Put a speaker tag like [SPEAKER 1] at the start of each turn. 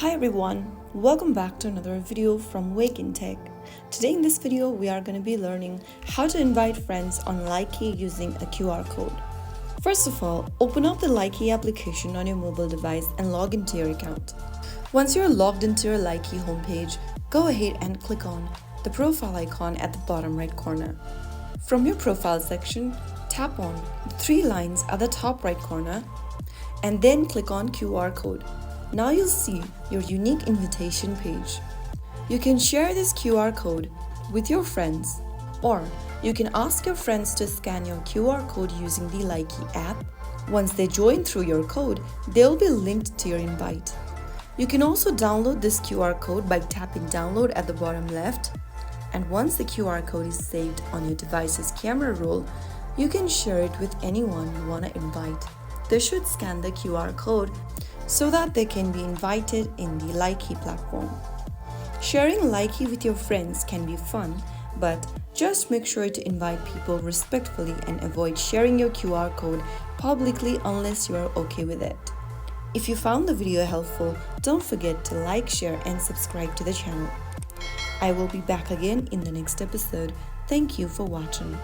[SPEAKER 1] Hi everyone, welcome back to another video from Wake&Tech. Today in this video we are going to be learning how to invite friends on Likee using a QR code. First of all, open up the Likee application on your mobile device and log into your account. Once you're logged into your Likee homepage, go ahead and click on the profile icon at the bottom right corner. From your profile section, tap on the three lines at the top right corner and then click on QR code. Now you'll see your unique invitation page. You can share this QR code with your friends, or you can ask your friends to scan your QR code using the Likee app. Once they join through your code, they'll be linked to your invite. You can also download this QR code by tapping download at the bottom left, and once the QR code is saved on your device's camera roll, you can share it with anyone you want to invite. They should scan the QR code so that they can be invited in the Likee platform. Sharing Likee with your friends can be fun, but just make sure to invite people respectfully and avoid sharing your QR code publicly unless you are okay with it. If you found the video helpful, don't forget to like, share and subscribe to the channel. I will be back again in the next episode. Thank you for watching.